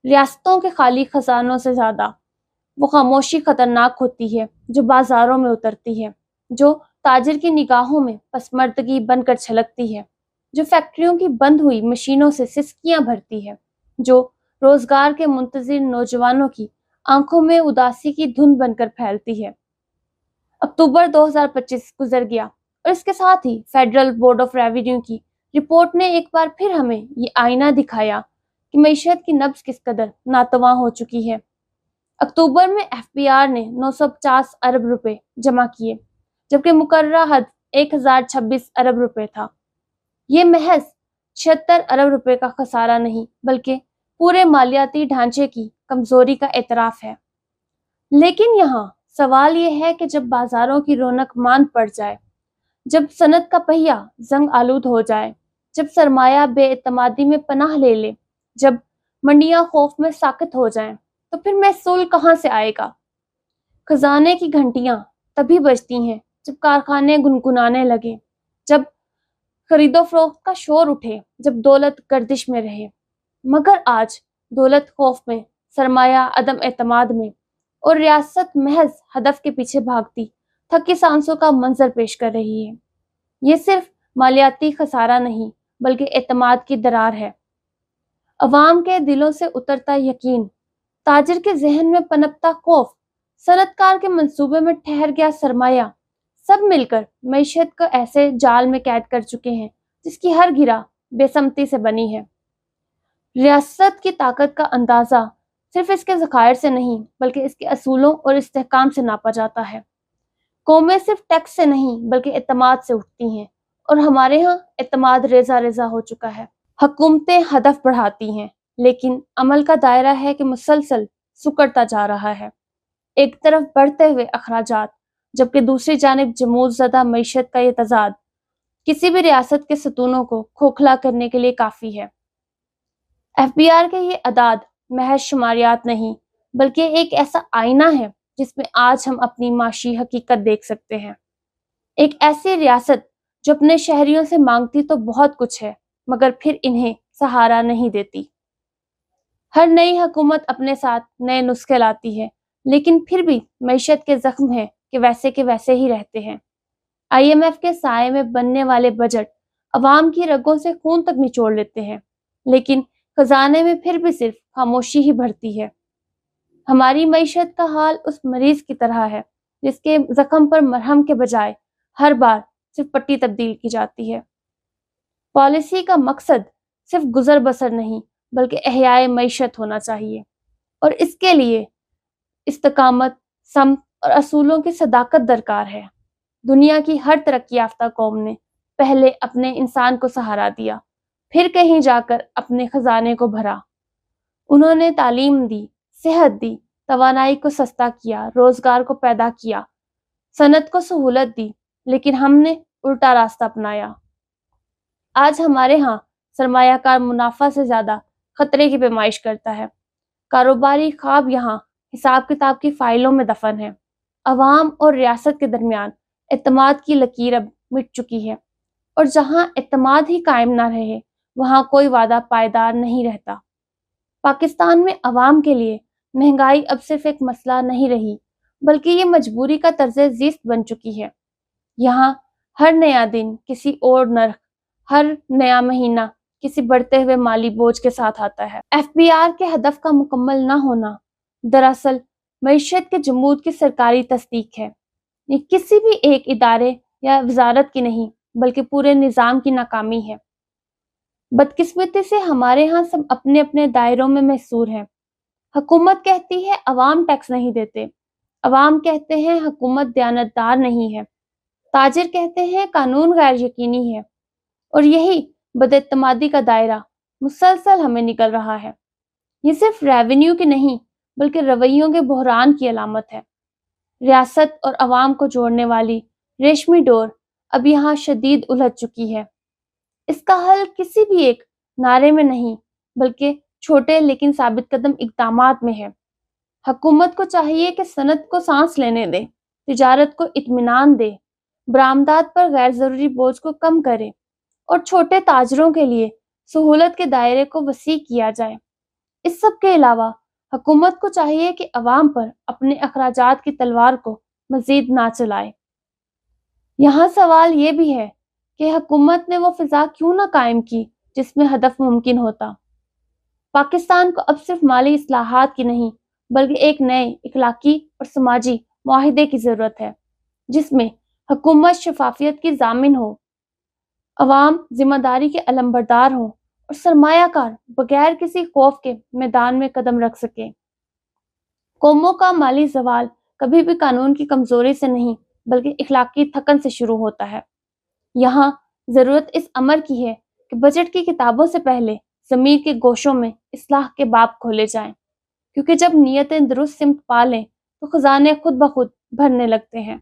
ریاستوں کے خالی خزانوں سے زیادہ وہ خاموشی خطرناک ہوتی ہے جو بازاروں میں اترتی ہے، جو تاجر کی نگاہوں میں پسماردگی بن کر چھلکتی ہے، جو فیکٹریوں کی بند ہوئی مشینوں سے سسکیاں بھرتی ہے، جو روزگار کے منتظر نوجوانوں کی آنکھوں میں اداسی کی دھند بن کر پھیلتی ہے۔ اکتوبر 2025 گزر گیا اور اس کے ساتھ ہی فیڈرل بورڈ آف ریونیو کی رپورٹ نے ایک بار پھر ہمیں یہ آئینہ دکھایا کہ معیشت کی نبض کس قدر ناتواں ہو چکی ہے۔ اکتوبر میں ایف بی آر نے 950 ارب روپے جمع کیے، جبکہ مقررہ حد 1026 ارب روپے تھا۔ یہ محض 76 ارب روپے کا خسارہ نہیں بلکہ پورے مالیاتی ڈھانچے کی کمزوری کا اعتراف ہے۔ لیکن یہاں سوال یہ ہے کہ جب بازاروں کی رونق ماند پڑ جائے، جب صنعت کا پہیہ زنگ آلود ہو جائے، جب سرمایہ بے اعتمادی میں پناہ لے لے، جب منڈیاں خوف میں ساکت ہو جائیں، تو پھر محصول کہاں سے آئے گا؟ خزانے کی گھنٹیاں تبھی بجتی ہیں جب کارخانے گنگنانے لگے، جب خرید و فروخت کا شور اٹھے، جب دولت گردش میں رہے۔ مگر آج دولت خوف میں، سرمایہ عدم اعتماد میں، اور ریاست محض ہدف کے پیچھے بھاگتی تھکی سانسوں کا منظر پیش کر رہی ہے۔ یہ صرف مالیاتی خسارہ نہیں بلکہ اعتماد کی درار ہے۔ عوام کے دلوں سے اترتا یقین، تاجر کے ذہن میں پنپتا خوف، صنعت کار کے منصوبے میں ٹھہر گیا سرمایہ، سب مل کر معیشت کو ایسے جال میں قید کر چکے ہیں جس کی ہر گرہ بے سمتی سے بنی ہے۔ ریاست کی طاقت کا اندازہ صرف اس کے ذخائر سے نہیں بلکہ اس کے اصولوں اور استحکام سے ناپا جاتا ہے۔ قومیں صرف ٹیکس سے نہیں بلکہ اعتماد سے اٹھتی ہیں، اور ہمارے ہاں اعتماد ریزہ ریزہ ہو چکا ہے۔ حکومتیں ہدف بڑھاتی ہیں لیکن عمل کا دائرہ ہے کہ مسلسل سکڑتا جا رہا ہے۔ ایک طرف بڑھتے ہوئے اخراجات جبکہ دوسری جانب جمود زدہ معیشت کا یہ تضاد کسی بھی ریاست کے ستونوں کو کھوکھلا کرنے کے لیے کافی ہے۔ ایف بی آر کے یہ اعداد محض شماریات نہیں بلکہ ایک ایسا آئینہ ہے جس میں آج ہم اپنی معاشی حقیقت دیکھ سکتے ہیں۔ ایک ایسی ریاست جو اپنے شہریوں سے مانگتی تو بہت کچھ ہے مگر پھر انہیں سہارا نہیں دیتی۔ ہر نئی حکومت اپنے ساتھ نئے نسخے لاتی ہے لیکن پھر بھی معیشت کے زخم ہیں کہ ویسے ہی رہتے ہیں۔ آئی ایم ایف کے سائے میں بننے والے بجٹ عوام کی رگوں سے خون تک نچوڑ لیتے ہیں لیکن خزانے میں پھر بھی صرف خاموشی ہی بھرتی ہے۔ ہماری معیشت کا حال اس مریض کی طرح ہے جس کے زخم پر مرہم کے بجائے ہر بار صرف پٹی تبدیل کی جاتی ہے۔ پالیسی کا مقصد صرف گزر بسر نہیں بلکہ احیاء معیشت ہونا چاہیے، اور اس کے لیے استقامت، سمت اور اصولوں کی صداقت درکار ہے۔ دنیا کی ہر ترقی یافتہ قوم نے پہلے اپنے انسان کو سہارا دیا، پھر کہیں جا کر اپنے خزانے کو بھرا۔ انہوں نے تعلیم دی، صحت دی، توانائی کو سستا کیا، روزگار کو پیدا کیا، صنعت کو سہولت دی، لیکن ہم نے الٹا راستہ اپنایا۔ آج ہمارے ہاں سرمایہ کار منافع سے زیادہ خطرے کی پیمائش کرتا ہے۔ کاروباری خواب یہاں حساب کتاب کی فائلوں میں دفن ہے۔ عوام اور ریاست کے درمیان اعتماد کی لکیر اب مٹ چکی ہے، اور جہاں اعتماد ہی قائم نہ رہے وہاں کوئی وعدہ پائیدار نہیں رہتا۔ پاکستان میں عوام کے لیے مہنگائی اب صرف ایک مسئلہ نہیں رہی بلکہ یہ مجبوری کا طرز زیست بن چکی ہے۔ یہاں ہر نیا دن کسی اور نرخ، ہر نیا مہینہ کسی بڑھتے ہوئے مالی بوجھ کے ساتھ آتا ہے۔ ایف بی آر کے ہدف کا مکمل نہ ہونا دراصل معیشت کے جمود کی سرکاری تصدیق ہے۔ یہ کسی بھی ایک ادارے یا وزارت کی نہیں بلکہ پورے نظام کی ناکامی ہے۔ بدقسمتی سے ہمارے ہاں سب اپنے اپنے دائروں میں محصور ہیں۔ حکومت کہتی ہے عوام ٹیکس نہیں دیتے، عوام کہتے ہیں حکومت دیانتدار نہیں ہے، تاجر کہتے ہیں قانون غیر یقینی ہے، اور یہی بداعتمادی کا دائرہ مسلسل ہمیں نکل رہا ہے۔ یہ صرف ریونیو کی نہیں بلکہ رویوں کے بحران کی علامت ہے۔ ریاست اور عوام کو جوڑنے والی ریشمی ڈور اب یہاں شدید الجھ چکی ہے۔ اس کا حل کسی بھی ایک نعرے میں نہیں بلکہ چھوٹے لیکن ثابت قدم اقدامات میں ہے۔ حکومت کو چاہیے کہ صنعت کو سانس لینے دے، تجارت کو اطمینان دے، برآمدات پر غیر ضروری بوجھ کو کم کرے، اور چھوٹے تاجروں کے لیے سہولت کے دائرے کو وسیع کیا جائے۔ اس سب کے علاوہ حکومت کو چاہیے کہ عوام پر اپنے اخراجات کی تلوار کو مزید نہ چلائے۔ یہاں سوال یہ بھی ہے کہ حکومت نے وہ فضا کیوں نہ قائم کی جس میں ہدف ممکن ہوتا۔ پاکستان کو اب صرف مالی اصلاحات کی نہیں بلکہ ایک نئے اخلاقی اور سماجی معاہدے کی ضرورت ہے جس میں حکومت شفافیت کی ضامن ہو، عوام ذمہ داری کے علمبردار ہوں اور سرمایہ کار بغیر کسی خوف کے میدان میں قدم رکھ سکے۔ قوموں کا مالی زوال کبھی بھی قانون کی کمزوری سے نہیں بلکہ اخلاقی تھکن سے شروع ہوتا ہے۔ یہاں ضرورت اس امر کی ہے کہ بجٹ کی کتابوں سے پہلے ضمیر کے گوشوں میں اصلاح کے باب کھولے جائیں، کیونکہ جب نیتیں درست سمت پا لیں تو خزانے خود بخود بھرنے لگتے ہیں۔